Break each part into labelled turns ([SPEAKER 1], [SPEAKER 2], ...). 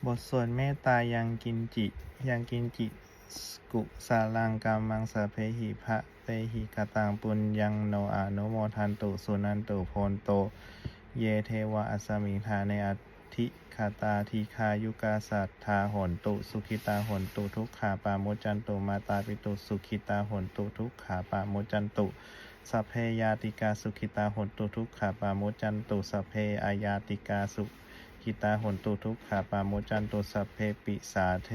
[SPEAKER 1] บทสวดเมตตายังกินจิกุสาลังกามังสะเพหิภะเตหิกตังปุญญังโนอานุโมทันตุสุนันตุโพนโตเยเทวะอัสสมิงทาเนอธิคาตาทีคายุกาสัทธาหนตุสุขิตาหนตุทุกขาปาโมจจันตุมาตาปิตุสุขิตาหนตุทุกขาปาโมจจันตุสัพเพยาติกาสุขิตาหนตุทุกขาปาโมจจันตุสัพเพอายาติกาสุขิตาหนตุทุกขาปาโมจจันตุสัพเพปิสาเท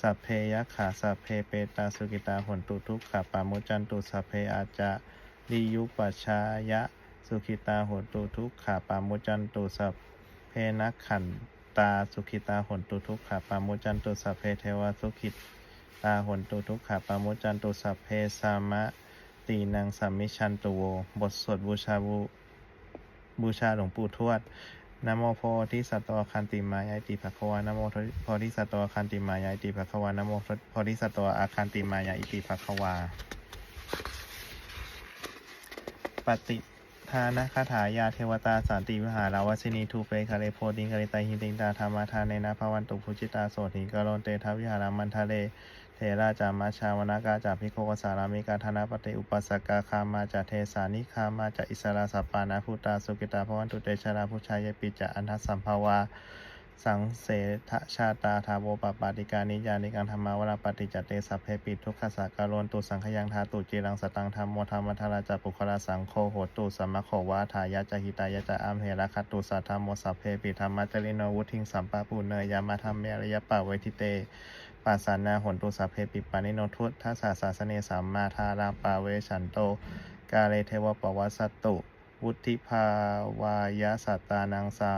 [SPEAKER 1] สัพเพยะขาสัพเพเปตาสุขิตาหนตุทุกขาปาโมจจันตุสัพเพอาจาริยุปัชชายะสุขิตาหนตุทุกขาปาโมจจันตุสัพเพนักขันตาสุขิตาหนตุทุกขาปาโมจจันตุสัพเพเทวะสุขิตาหนตุทุกขาปาโมจจันตุสัพเพสามะตีนังสัมมิชันตุโวบทสวดบูชาหลวงปู่ทวดนะโมโพธิสัตว์คันติมายาติภควานะโมโพธิสัตว์คันติมายาติภควานะโมโพธิสัตว์อาคันติมายาอิติภควาปฏิทานะคาถายาเทวตาสันติวิหาราวสินีทูเปคาเลโพดิงคาเลไตหิติงตาธรรมทานเนนะภวันตุภูจิตาโสถิกโลนเตทวิหารามันทะเลเทราจามาชาวนาคาจาภิกขุกสารามิกาธนาปฏิอุปสกาคามาจาเทสานิคามาจาอิสราสัปปานาภูตาสุกิตาภวันตุเตชราพุชายปิจาอันทัสสัมภาวาสังเสทชาตาทาโวปปาติกานิยานิการธรรมาวราปฏิจจเตสัพเพปิทุกขสักการนตุสังขยังทาตุจิรังสตังธรรมโมธรรมทาราจปุคลาสังโฆโหตุสัมมะโขวาทายะจหิตายะจะอัมเหระคตุสัทธโมสัพเพปิธรรมะจริโนวุทิงสัมปะปุเนยามาธรรมเมรยปะเวทิเตปัสสานาหนตุสัพเพปิปานิโนทุตทัสสะสาสเนสัมมาทาราปาเวฉันโตกาเลเทวปวัสสตุวุธิภาวายะสัตตานังสา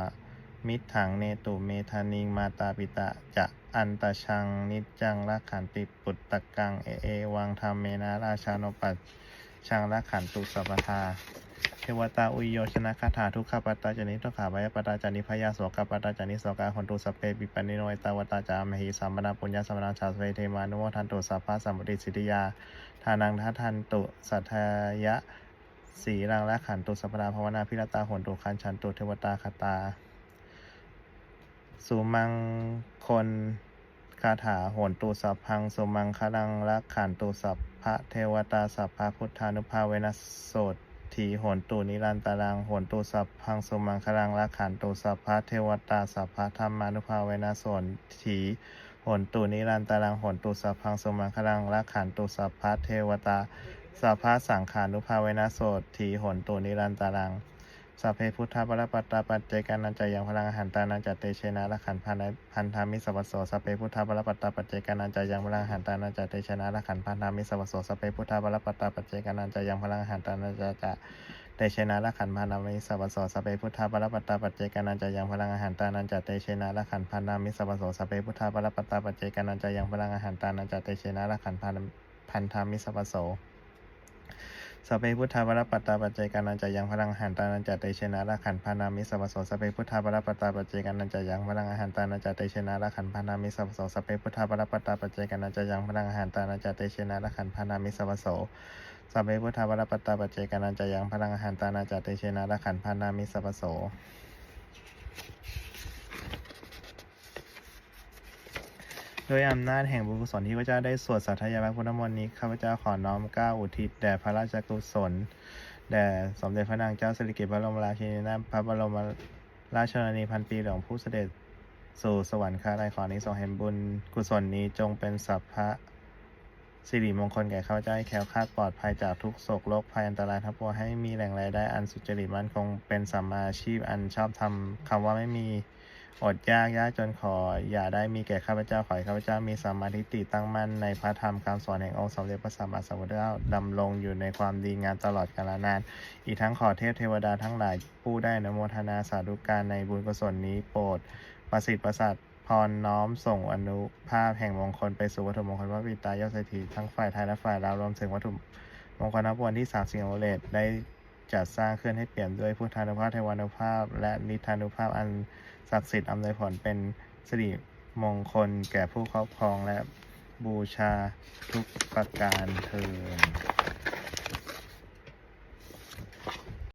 [SPEAKER 1] มิถังเนตุเมธานิงมาตาปิตะจะอันตชังนิจจังละขันติปุตตะกังเอวังธรรมเมนะราชาโนปัชชังละขันตุสัพพทาเทวตาอุยโยชนะคาถาทุกขปัตตาจานิทุกขาวยปตาจานิพยาโสกปัตตาจานิโสกาหนตุสัพเพปิปนิโนเอตาวตาจามหิสัมปนาปุญญาสัมปนาชาสเวเทมานุโมทันตุสัพพะสัมปติสิทธิยาทานังทันตุสัทธายะสีรังละขันตุสัพพะภาวนาพิรตาหนตุคันฉันตุเทวตาคตาสุมังคนคาถาโหนตุสัพพังสุมังคลังละขันตุสัพพะเทวตาสัพพะพุทธานุภาเวนัสโสถีโหนตุนิรันตารังโหนตุสัพพังสุมังคลังละขันตุสัพพะเทวตาสัพพะธรรมานุภาเวนัสโสถีโหนตุนิรันตารังโหนตุสัพพังสุมังคลังละขันตุสัพพะเทวตาสัพพะสังขานุภาเวนัสโสถีโหนตุนิรันตารังสัพเพพุทธปรปัตตาปัจเจกานันจยังพลังหันตานันจเตเชนะละขันพันธามิสัพพโสสัพเพพุทธปรปัตตาปัจเจกานันจยังพลังหันตานันจเตเชนะละขันพันธามิสัพพโสสัพเพพุทธปรปัตตาปัจเจกานันจยังพลังหันตานันจเตเชนะละขันพันธามิสัพพโสสัพเพพุทธปรปัตตาปัจเจกานันจยังพลังหันตานันจเตเชนะละขันพันธามิสัพพโสสัพเพพุทธปรปัตตาปัจเจกานันจยังพลังหันตานันจเตเชนะละขันพันธามิสัพพโสสัพเพพุทธาปรปัตตาปัจเจกานันจะยังพลังหันตานันจะเตชนะละขันพานามิสัพพโสสัพเพพุทธาปรปัตตาปัจเจกานันจะยังพลังหันตานันจะเตชนะละขันพานามิสัพพโสสัพเพพุทธาปรปัตตาปัจเจกานันจะยังพลังหันตานันจะเตชนะละขันพานามิสัพพโสสัพเพพุทธาปรปัตตาปัจเจกานันจะยังพลังหันตานันจะเตชนะละขันพานามิสัพพโสโดยอำนาจแห่งบุญกุศลที่พระเจ้าได้สวดสัทธายาพระพุทธมนต์นี้ข้าพเจ้าขอน้อมเกล้าอุทิศแด่พระราชกุศลแด่สมเด็จพระนางเจ้าสิริกิติ์บรมราชินีนาถพระบรมราชชนนีพันปีหลวงผู้เสด็จสู่สวรรคาลัยขอนี้ทรงแห่งบุญกุศลนี้จงเป็นสัพพะสิริมงคลแก่ข้าพเจ้าให้แคล้วคลาดปลอดภัยจากทุกโศกโรคภัยอันตรายทั้งปวงให้มีแหล่งรายได้อันสุจริตมั่นคงเป็นสัมมาอาชีพอันชอบธรรมคำว่าไม่มีอดยากจนขออย่าได้มีแก่ข้าพเจ้าขอให้ข้าพเจ้ามีสัมมาทิฏฐิตั้งมั่นในพระธรรมคำสอนแห่งองค์สมเด็จพระสัมมาสัมพุทธเจ้าดำรงอยู่ในความดีงามตลอดกาลนานอีกทั้งขอเทพเทวดาทั้งหลายผู้ได้อนุโมทนาสาธุการในบุญกุศลนี้โปรดประสิทธิ์ประสาทพรน้อมส่งอนุภาพแห่งมงคลไปสู่วัตถุมงคลพระบิดายอดเศรษฐีทั้งฝ่ายไทยและฝ่ายลาวรวมถึงวัตถุมงคลนับวันที่30 สิงหาคมได้จัดสร้างขึ้นให้เปี่ยมด้วยพุทธานุภาพเทวานุภาพและนิทานุภาพอันศักดิ์สิทธิ์อำนวยผลเป็นสิริมงคลแก่ผู้ครอบครองและบูชาทุกประการเทอญ